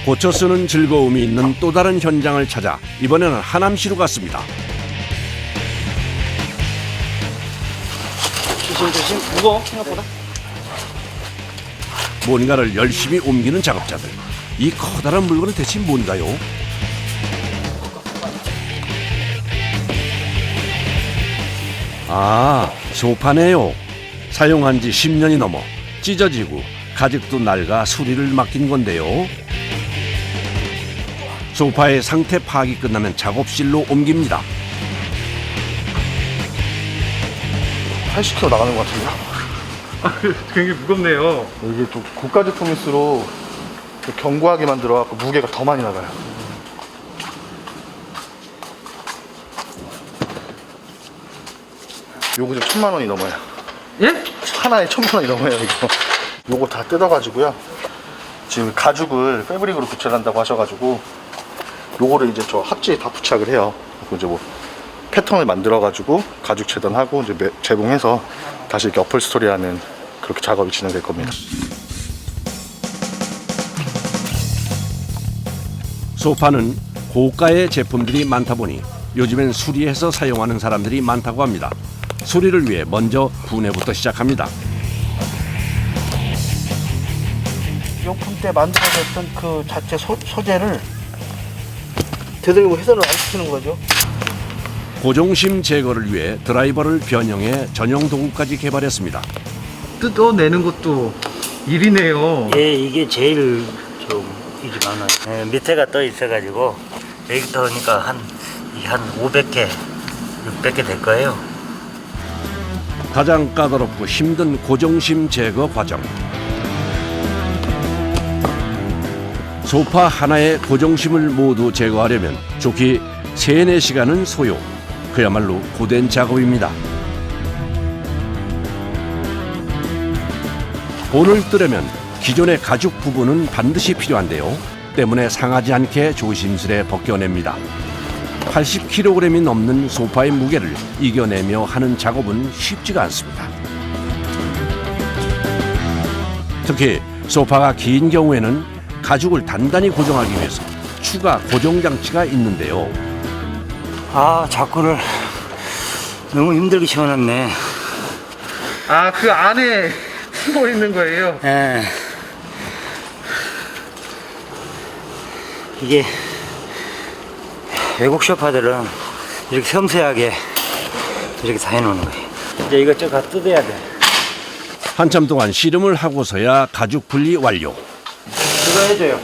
고쳐 쓰는 즐거움이 있는 또 다른 현장을 찾아 이번에는 하남시로 갔습니다. 조심 무거워 생각보다. 뭔가를 열심히 옮기는 작업자들. 이 커다란 물건은 대체 뭔가요? 아, 소파네요. 사용한 지 10년이 넘어 찢어지고 가죽도 낡아 수리를 맡긴 건데요. 소파의 상태 파악이 끝나면 작업실로 옮깁니다. 80kg 나가는 것 같은데요. 굉장히 무겁네요. 이게 또 고가 제품일수록 또 견고하게 만들어갖고 무게가 더 많이 나가요. 요거 지금 1000만 원이 넘어요. 예? 하나에 1000만 원이 넘어요 이거. 요거 다 뜯어가지고요. 지금 가죽을 패브릭으로 붙여간다고 하셔가지고 요거를 이제 저 합지에 다 부착을 해요. 그리고 이제 뭐 패턴을 만들어가지고 가죽 재단하고 이제 재봉해서 다시 이렇게 어플스토리하는 그렇게 작업이 진행될 겁니다. 소파는 고가의 제품들이 많다 보니 요즘엔 수리해서 사용하는 사람들이 많다고 합니다. 수리를 위해 먼저 분해부터 시작합니다. 용품 때 만들어졌던 그 자체 소재를 되돌리고 훼손을 안 시키는 거죠. 고정심 제거를 위해 드라이버를 변형해 전용 도구까지 개발했습니다. 뜯어내는 것도 일이네요. 예, 이게 제일 좀 일이 많아요. 예, 밑에가 떠 있어가지고 여기부터 오니까 한 500개, 600개 될 거예요. 가장 까다롭고 힘든 고정심 제거 과정. 소파 하나의 고정심을 모두 제거하려면 좋게 3-4시간은 소요. 그야말로 고된 작업입니다. 본을 뜨려면 기존의 가죽 부분은 반드시 필요한데요. 때문에 상하지 않게 조심스레 벗겨냅니다. 80kg이 넘는 소파의 무게를 이겨내며 하는 작업은 쉽지가 않습니다. 특히 소파가 긴 경우에는 가죽을 단단히 고정하기 위해서 추가 고정 장치가 있는데요. 아, 자꾸를 너무 힘들게 채워놨네. 아, 그 안에 숨어 있는 거예요. 예. 이게 외국 쇼파들은 이렇게 섬세하게 이렇게 다 해놓는 거예요. 이제 이것저것 다 뜯어야 돼. 한참 동안 씨름을 하고서야 가죽 분리 완료. 이거 해줘요.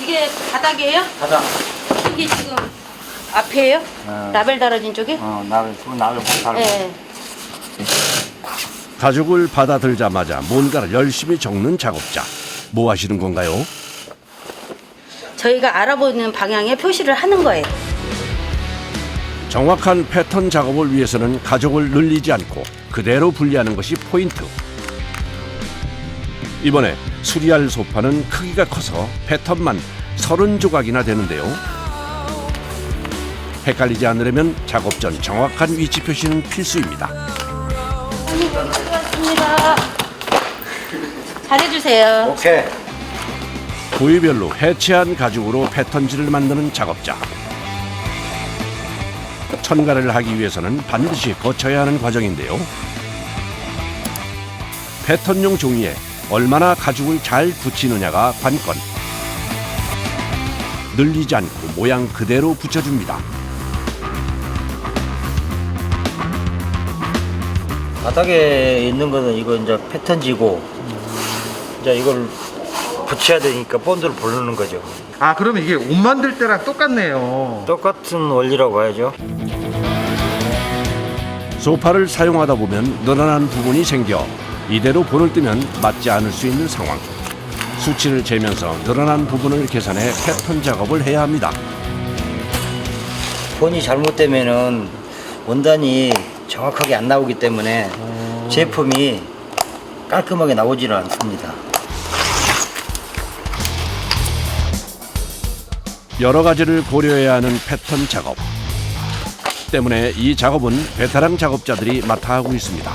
이게 바닥이에요? 바닥. 이게 지금 앞에요? 라벨 달아진 쪽이? 나를 못 달고. 네. 가죽을 받아들자마자 뭔가를 열심히 적는 작업자. 뭐 하시는 건가요? 저희가 알아보는 방향에 표시를 하는 거예요. 정확한 패턴 작업을 위해서는 가죽을 늘리지 않고 그대로 분리하는 것이 포인트. 이번에 수리할 소파는 크기가 커서 패턴만 30조각이나 되는데요. 헷갈리지 않으려면 작업 전 정확한 위치 표시는 필수입니다. 수고하셨습니다. 잘해주세요. 오케이. 부위별로 해체한 가죽으로 패턴지를 만드는 작업자. 천가를 하기 위해서는 반드시 거쳐야 하는 과정인데요. 패턴용 종이에 얼마나 가죽을 잘 붙이느냐가 관건. 늘리지 않고 모양 그대로 붙여줍니다. 바닥에 있는 거는 이거 이제 패턴지고 이제 이걸 붙여야 되니까 본드를 부르는 거죠. 아, 그러면 이게 옷 만들 때랑 똑같네요. 똑같은 원리라고 봐야죠. 소파를 사용하다 보면 늘어난 부분이 생겨 이대로 본을 뜨면 맞지 않을 수 있는 상황. 수치를 재면서 늘어난 부분을 계산해 패턴 작업을 해야 합니다. 본이 잘못되면은 원단이 정확하게 안 나오기 때문에 제품이 깔끔하게 나오지는 않습니다. 여러 가지를 고려해야 하는 패턴 작업. 때문에 이 작업은 베테랑 작업자들이 맡아 하고 있습니다.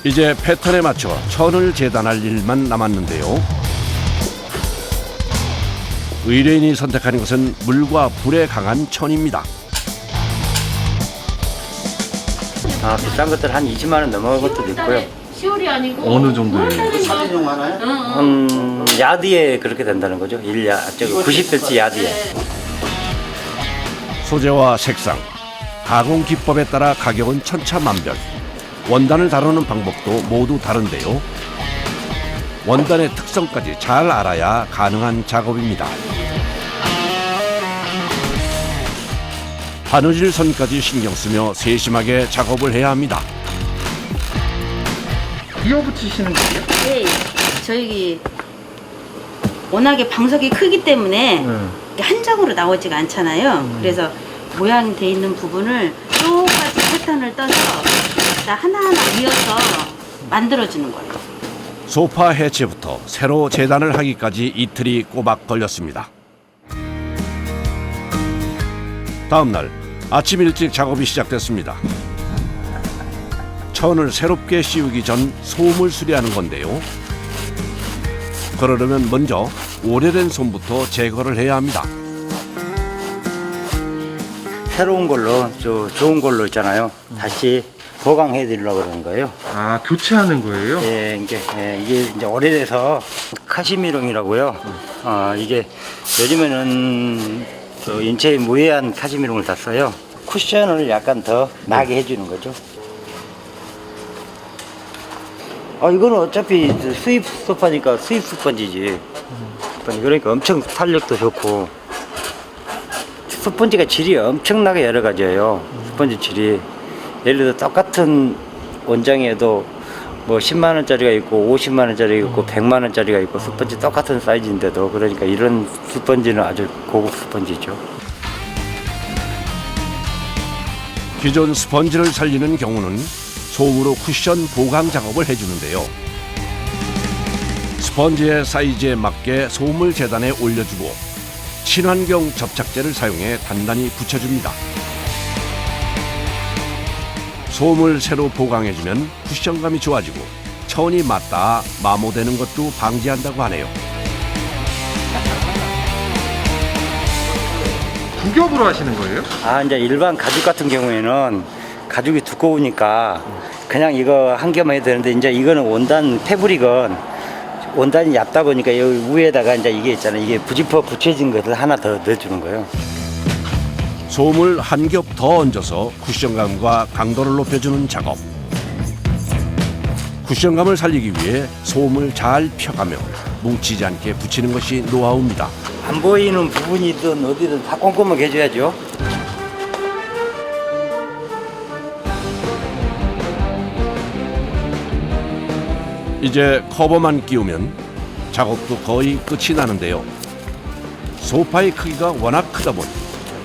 이제 패턴에 맞춰 천을 재단할 일만 남았는데요. 의뢰인이 선택하는 것은 물과 불에 강한 천입니다. 비싼 것들 한 20만 원 넘어간 것도 있고요. 10월이 아니고 어느 정도예요? 사진용 하나요? 야드에 그렇게 된다는 거죠. 90cm 야드에. 소재와 색상, 가공 기법에 따라 가격은 천차만별. 원단을 다루는 방법도 모두 다른데요. 원단의 특성까지 잘 알아야 가능한 작업입니다. 바느질 선까지 신경 쓰며 세심하게 작업을 해야 합니다. 이어붙이시는 거예요? 네, 저희 워낙에 방석이 크기 때문에 이게 한 장으로 나오지가 않잖아요. 그래서 모양이 돼 있는 부분을 똑같이 패턴을 떠서 하나하나 이어서 만들어주는 거예요. 소파 해체부터 새로 재단을 하기까지 이틀이 꼬박 걸렸습니다. 다음 날 아침 일찍 작업이 시작됐습니다. 천을 새롭게 씌우기 전 솜을 수리하는 건데요. 그러려면 먼저 오래된 솜부터 제거를 해야 합니다. 새로운 걸로, 좋은 걸로 있잖아요. 다시 보강해 드리려고 그러는 거예요. 아, 교체하는 거예요? 예, 이게 이제 오래돼서 카시미롱이라고요. 이게 요즘에는 인체에 무해한 카시미롱을 다 써요. 쿠션을 약간 더 나게 해주는 거죠. 이거는 어차피 수입 소파니까 수입 스펀지지. 그러니까 엄청 탄력도 좋고 스펀지가 질이 엄청나게 여러 가지예요. 스펀지 질이 예를 들어 똑같은 원장에도 뭐 10만 원짜리가 있고 50만 원짜리가 있고 100만 원짜리가 있고 스펀지 똑같은 사이즈인데도 그러니까 이런 스펀지는 아주 고급 스펀지죠. 기존 스펀지를 살리는 경우는 솜으로 쿠션 보강 작업을 해주는데요. 스펀지의 사이즈에 맞게 솜을 재단에 올려주고 친환경 접착제를 사용해 단단히 붙여줍니다. 솜을 새로 보강해주면 쿠션감이 좋아지고 천이 맞닿아 마모되는 것도 방지한다고 하네요. 두 겹으로 하시는 거예요? 이제 일반 가죽 같은 경우에는 가죽이 두꺼우니까 그냥 이거 한 겹만 해도 되는데 이제 이거는 원단 패브릭은 원단이 얇다 보니까 여기 위에다가 이제 이게 있잖아요. 이게 부지퍼 붙여진 것을 하나 더 넣어주는 거예요. 솜을 한 겹 더 얹어서 쿠션감과 강도를 높여주는 작업. 쿠션감을 살리기 위해 솜을 잘 펴가며 뭉치지 않게 붙이는 것이 노하우입니다. 안 보이는 부분이든 어디든 다 꼼꼼하게 해줘야죠. 이제 커버만 끼우면 작업도 거의 끝이 나는데요. 소파의 크기가 워낙 크다 보니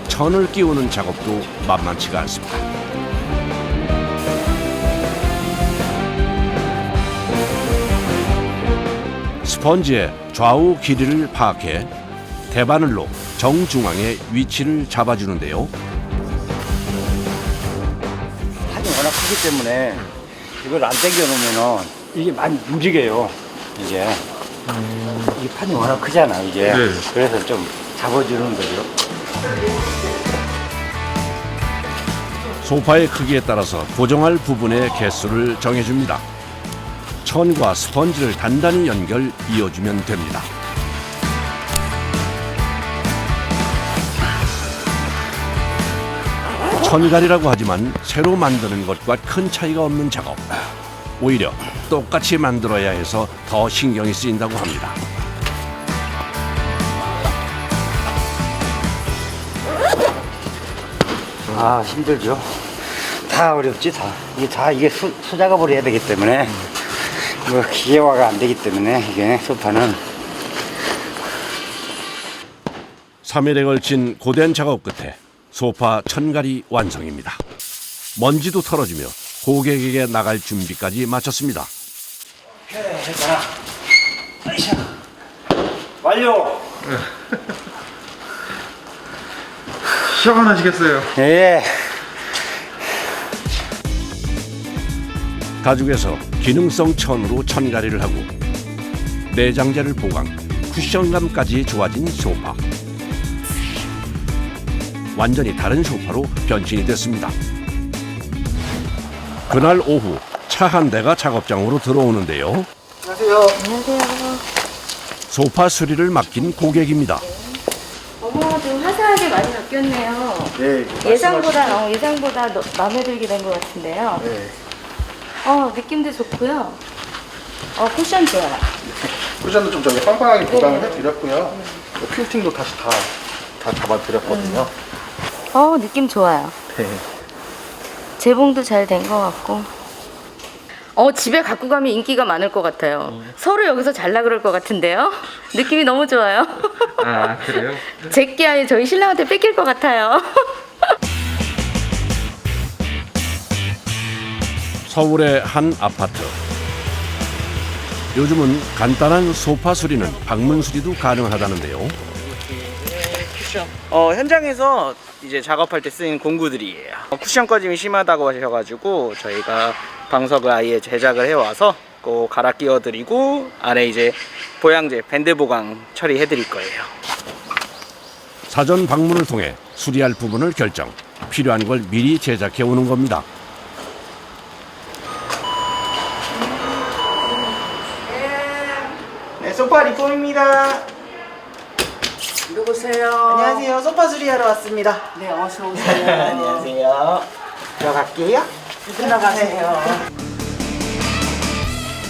천을 끼우는 작업도 만만치가 않습니다. 스펀지의 좌우 길이를 파악해 대바늘로 정중앙에 위치를 잡아주는데요. 판이 워낙 크기 때문에 이걸 안 당겨 놓으면은 이게 많이 움직여요. 이게 이 판이 워낙 크잖아 이게. 네. 그래서 좀 잡아주는 거죠. 소파의 크기에 따라서 고정할 부분의 개수를 정해줍니다. 천과 스펀지를 단단히 이어주면 됩니다. 천갈이라고 하지만 새로 만드는 것과 큰 차이가 없는 작업. 오히려 똑같이 만들어야 해서 더 신경이 쓰인다고 합니다. 힘들죠. 다 어렵지 다. 이게 수작업을 해야 되기 때문에 뭐 기계화가 안 되기 때문에 이게 소파는 3일에 걸친 고된 작업 끝에 소파 천갈이 완성입니다. 먼지도 털어주며 고객에게 나갈 준비까지 마쳤습니다. 됐잖아. 완료. 시원하시겠어요? 예. 가죽에서 기능성 천으로 천가리를 하고 내장재를 보강, 쿠션감까지 좋아진 소파. 완전히 다른 소파로 변신이 됐습니다. 그날 오후 차 한 대가 작업장으로 들어오는데요. 안녕하세요. 소파 수리를 맡긴 고객입니다. 어머, 좀 화사하게 많이 바뀌었네요. 네. 예상보다 마음에 들게 된 것 같은데요. 네. 느낌도 좋고요. 쿠션 좋아요. 쿠션도 좀 저기 빵빵하게 보강을 해드렸고요. 필팅도 다시 다 잡아드렸거든요. 느낌 좋아요. 네. 재봉도 잘 된 것 같고. 집에 갖고 가면 인기가 많을 것 같아요. 서로 여기서 잘라 그럴 것 같은데요. 느낌이 너무 좋아요. 아, 그래요? 제게 아니 저희 신랑한테 뺏길 것 같아요. 서울의 한 아파트. 요즘은 간단한 소파 수리는 방문 수리도 가능하다는데요. 현장에서 이제 작업할 때 쓰는 공구들이에요. 쿠션 꺼짐이 심하다고 하셔가지고 저희가 방석을 아예 제작을 해와서 갈아 끼워드리고 안에 이제 보양제 밴드 보강 처리해드릴 거예요. 사전 방문을 통해 수리할 부분을 결정, 필요한 걸 미리 제작해 오는 겁니다. 네, 소파 리폼입니다. 누구세요? 안녕하세요. 소파 수리하러 왔습니다. 네, 어서 오세요. 안녕하세요. 들어갈게요. 들어가세요.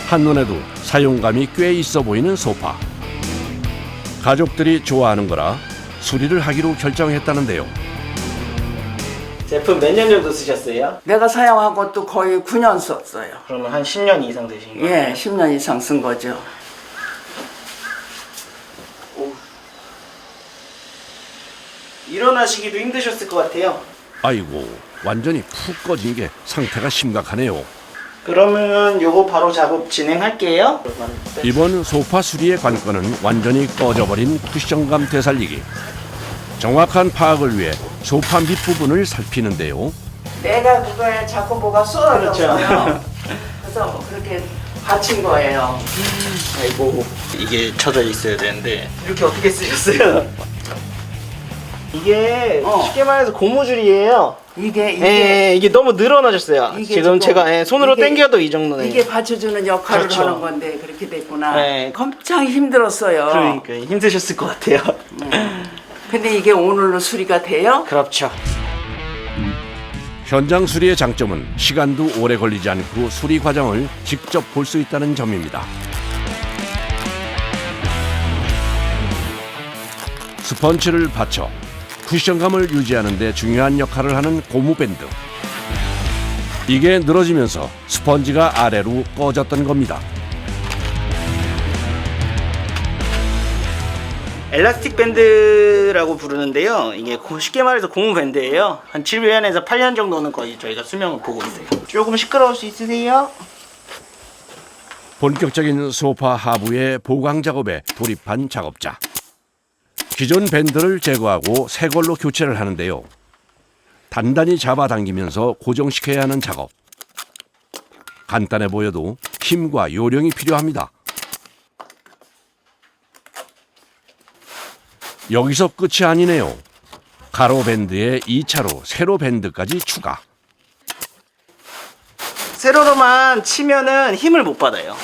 한눈에도 사용감이 꽤 있어 보이는 소파. 가족들이 좋아하는 거라 수리를 하기로 결정했다는데요. 제품 몇 년 정도 쓰셨어요? 내가 사용한 것도 거의 9년 썼어요. 그러면 한 10년 이상 되신 거예요? 예, 10년 이상 쓴 거죠. 일어나시기도 힘드셨을 것 같아요. 아이고, 완전히 푹 꺼진 게 상태가 심각하네요. 그러면 요거 바로 작업 진행할게요. 이번 소파 수리의 관건은 완전히 꺼져버린 쿠션감 되살리기. 정확한 파악을 위해 소파 밑부분을 살피는데요. 내가 그거에 자꾸 뭐가 쏟아졌어요. 그렇죠. 그래서 그렇게 받친 거예요. 아이고, 이게 쳐져 있어야 되는데 이렇게 어떻게 쓰셨어요? 이게 쉽게 말해서 고무줄이에요. 이게 너무 늘어나졌어요. 이게 지금 제가 손으로 이게- 당겨도 이 정도네. 이게 받쳐주는 역할을 그렇죠. 하는 건데 그렇게 됐구나. 네. 엄청 힘들었어요. 그러니까 힘드셨을 것 같아요. 근데 이게 오늘로 수리가 돼요? 그렇죠. 현장 수리의 장점은 시간도 오래 걸리지 않고 수리 과정을 직접 볼 수 있다는 점입니다. 스펀지를 받쳐 쿠션감을 유지하는 데 중요한 역할을 하는 고무밴드. 이게 늘어지면서 스펀지가 아래로 꺼졌던 겁니다. 엘라스틱 밴드라고 부르는데요. 이게 쉽게 말해서 고무 밴드예요. 한 7년에서 8년 정도는 거의 저희가 수명을 보고 있어요. 조금 시끄러울 수 있으세요? 본격적인 소파 하부의 보강 작업에 돌입한 작업자. 기존 밴드를 제거하고 새 걸로 교체를 하는데요. 단단히 잡아당기면서 고정시켜야 하는 작업. 간단해 보여도 힘과 요령이 필요합니다. 여기서 끝이 아니네요. 가로 밴드에 2차로 세로 밴드까지 추가. 세로로만 치면은 힘을 못 받아요.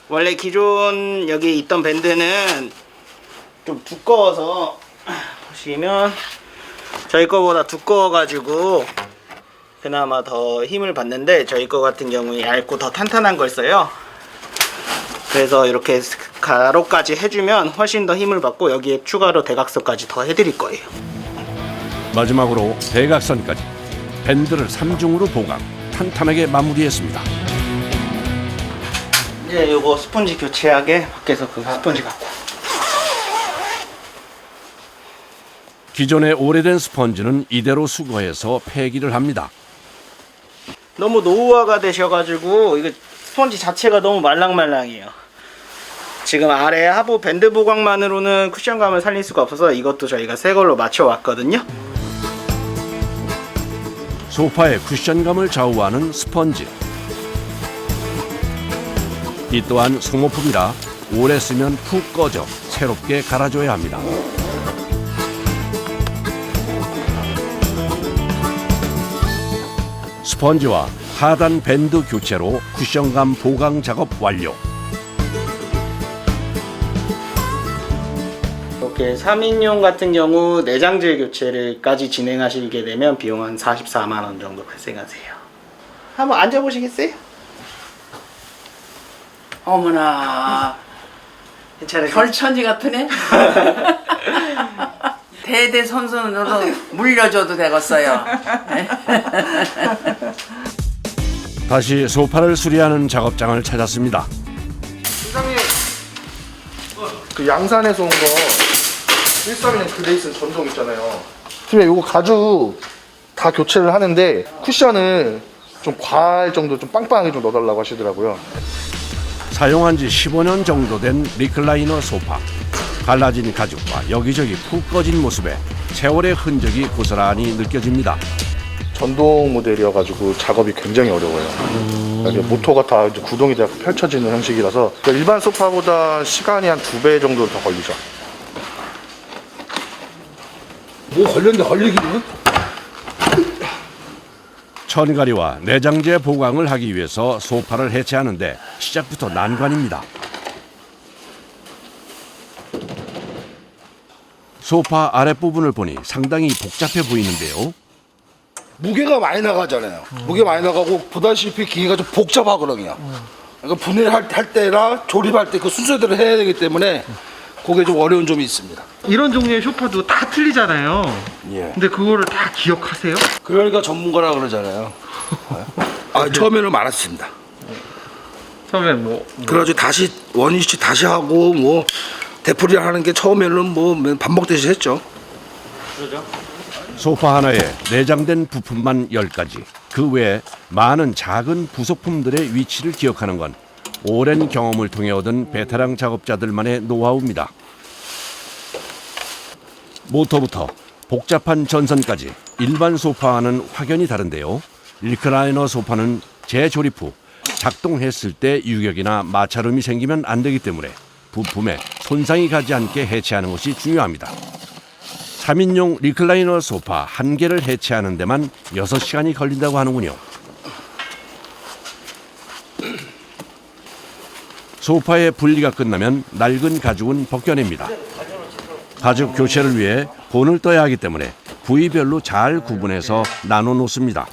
원래 기존 여기 있던 밴드는 좀 두꺼워서 보시면 저희 거보다 두꺼워가지고 그나마 더 힘을 받는데 저희 거 같은 경우에 얇고 더 탄탄한 걸 써요. 그래서 이렇게 가로까지 해주면 훨씬 더 힘을 받고 여기에 추가로 대각선까지 더 해드릴 거예요. 마지막으로 대각선까지 밴드를 3중으로 보강, 탄탄하게 마무리했습니다. 이제 요거 스펀지 교체하게 밖에서 그 스펀지 갖고. 기존의 오래된 스펀지는 이대로 수거해서 폐기를 합니다. 너무 노후화가 되셔가지고 이거 스펀지 자체가 너무 말랑말랑해요. 지금 아래 하부 밴드 보강만으로는 쿠션감을 살릴 수가 없어서 이것도 저희가 새 걸로 맞춰왔거든요. 소파의 쿠션감을 좌우하는 스펀지. 이 또한 소모품이라 오래 쓰면 푹 꺼져 새롭게 갈아줘야 합니다. 스펀지와 하단 밴드 교체로 쿠션감 보강 작업 완료. 이렇게 3인용 같은 경우 내장재 교체를까지 진행하시게 되면 비용 한 44만 원 정도 발생하세요. 한번 앉아보시겠어요? 어머나 괜찮으세요? 별천지 같으네. 대대손손으로 물려줘도 되겠어요. 다시 소파를 수리하는 작업장을 찾았습니다. 부장님, 그 양산에서 온 거 132년 그레이슨 전동 있잖아요. 팀에 이거 가죽 다 교체를 하는데 쿠션을 좀 과할 정도 좀 빵빵하게 좀 넣어달라고 하시더라고요. 사용한 지 15년 정도 된 리클라이너 소파. 갈라진 가죽과 여기저기 푹 꺼진 모습에 세월의 흔적이 고스란히 느껴집니다. 전동 모델이어가지고 작업이 굉장히 어려워요. 이게 모터가 다 이제 구동이 되어 펼쳐지는 형식이라서 그러니까 일반 소파보다 시간이 한 2배 정도 더 걸리죠. 뭐 걸렸는데 걸리기는? 천가리와 내장재 보강을 하기 위해서 소파를 해체하는데 시작부터 난관입니다. 소파 아랫부분을 보니 상당히 복잡해 보이는데요. 무게가 많이 나가잖아요. 무게 많이 나가고 보다시피 기계가 좀 복잡하거든요. 그러니까 분해할 때나 조립할 때 그 순서대로 해야 되기 때문에 그게 좀 어려운 점이 있습니다. 이런 종류의 소파도 다 틀리잖아요. 예. 근데 그거를 다 기억하세요? 그러니까 전문가라 그러잖아요. 아, 처음에는 많았습니다. 처음엔 뭐 그래가지고 다시 원위치 다시 하고 뭐 되풀이 하는 게 처음에는 뭐 반복되시 했죠. 소파 하나에 내장된 부품만 10가지. 그 외에 많은 작은 부속품들의 위치를 기억하는 건 오랜 경험을 통해 얻은 베테랑 작업자들만의 노하우입니다. 모터부터 복잡한 전선까지 일반 소파와는 확연히 다른데요. 리클라이너 소파는 재조립 후 작동했을 때 유격이나 마찰음이 생기면 안 되기 때문에 부품에 손상이 가지 않게 해체하는 것이 중요합니다. 3인용 리클라이너 소파 1개를 해체하는 데만 6시간이 걸린다고 하는군요. 소파의 분리가 끝나면 낡은 가죽은 벗겨냅니다. 가죽 교체를 위해 본을 떠야 하기 때문에 부위별로 잘 구분해서 나눠 놓습니다.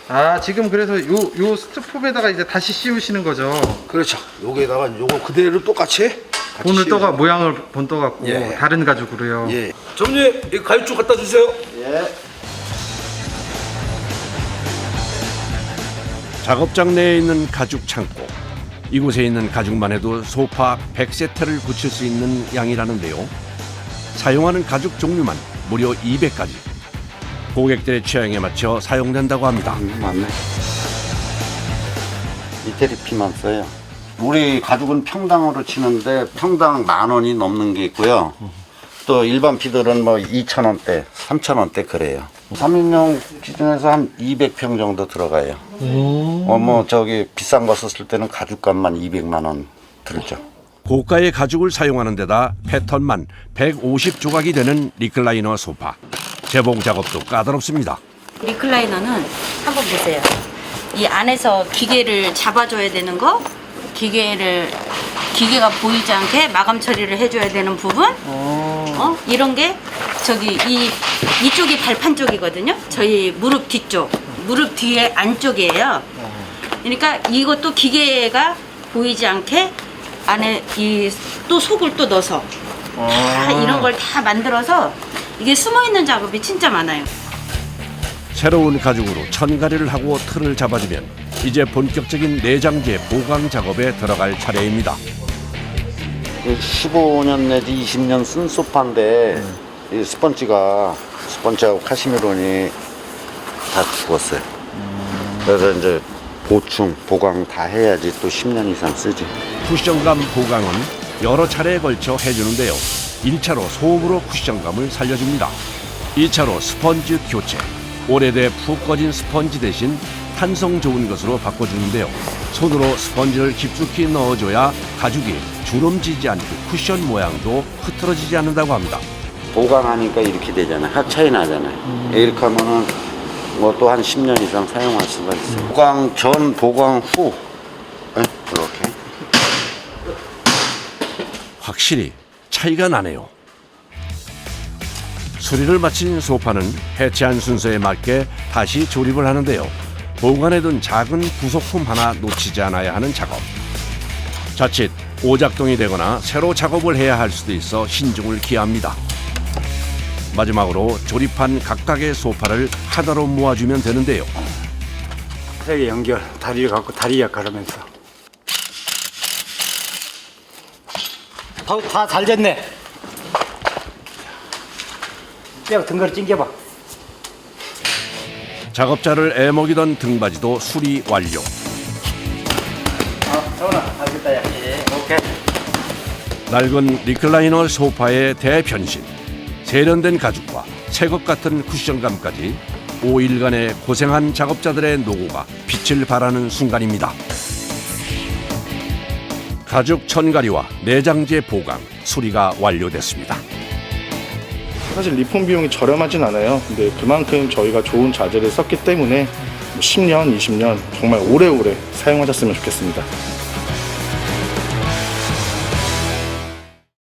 아 지금 그래서 요 스투폼에다가 이제 다시 씌우시는 거죠. 그렇죠. 여기에다가 요거 그대로 똑같이 본을 떠가 모양을 본 떠갖고 예. 다른 가죽으로요. 예. 점주님, 이 가죽 좀 갖다 주세요. 작업장 내에 있는 가죽 창고. 이곳에 있는 가죽만 해도 소파 100세트를 붙일 수 있는 양이라는데요. 사용하는 가죽 종류만 무려 200가지. 고객들의 취향에 맞춰 사용된다고 합니다. 맞네. 이태리 피만 써요. 우리 가죽은 평당으로 치는데 평당 10,000원이 넘는 게 있고요. 또 일반 피들은 뭐 2,000원대, 3,000원대 그래요. 3인용 기준에서 한 200평 정도 들어가요. 뭐 저기 비싼 거 썼을 때는 가죽값만 200만 원 들죠. 고가의 가죽을 사용하는 데다 패턴만 150조각이 되는 리클라이너 소파. 재봉 작업도 까다롭습니다. 리클라이너는 한번 보세요. 이 안에서 기계를 잡아줘야 되는 거, 기계가 보이지 않게 마감 처리를 해줘야 되는 부분, 이런 게 저기 이쪽이 발판 쪽이거든요. 저희 무릎 뒤쪽, 무릎 뒤에 안쪽이에요. 그러니까 이것도 기계가 보이지 않게 안에 또 속을 또 넣어서 다 이런 걸 다 만들어서 이게 숨어 있는 작업이 진짜 많아요. 새로운 가죽으로 천가리를 하고 틀을 잡아주면 이제 본격적인 내장재 보강 작업에 들어갈 차례입니다. 15년 내지 20년 쓴 소파인데 이 스펀지하고 카시미론이 다 죽었어요. 그래서 이제 보충, 보강 다 해야지 또 10년 이상 쓰지. 쿠션감 보강은 여러 차례에 걸쳐 해주는데요. 1차로 솜으로 쿠션감을 살려줍니다. 2차로 스펀지 교체. 오래돼 푹 꺼진 스펀지 대신 탄성 좋은 것으로 바꿔주는데요. 손으로 스펀지를 깊숙이 넣어줘야 가죽이 주름지지 않고 쿠션 모양도 흐트러지지 않는다고 합니다. 보강하니까 이렇게 되잖아요. 학 차이 나잖아요. 이렇게 하면은 뭐 또 한 10년 이상 사용할 수가 있어요. 보강 전, 보강 후. 네? 이렇게. 확실히 차이가 나네요. 수리를 마친 소파는 해체한 순서에 맞게 다시 조립을 하는데요. 보관해둔 작은 부속품 하나 놓치지 않아야 하는 작업. 자칫 오작동이 되거나 새로 작업을 해야 할 수도 있어 신중을 기합니다. 마지막으로 조립한 각각의 소파를 하나로 모아주면 되는데요. 세 개 연결, 다리를 갖고 다리 역할을 하면서. 다 잘 됐네. 뼈 등거리 찡겨봐. 작업자를 애먹이던 등받이도 수리 완료. 서훈아, 알겠다, 야. 오케이. 낡은 리클라이너 소파의 대변신. 세련된 가죽과 새것 같은 쿠션감까지 5일간의 고생한 작업자들의 노고가 빛을 발하는 순간입니다. 가죽 천가리와 내장재 보강, 수리가 완료됐습니다. 사실 리폼 비용이 저렴하진 않아요. 근데 그만큼 저희가 좋은 자재를 썼기 때문에 10년, 20년 정말 오래오래 사용하셨으면 좋겠습니다.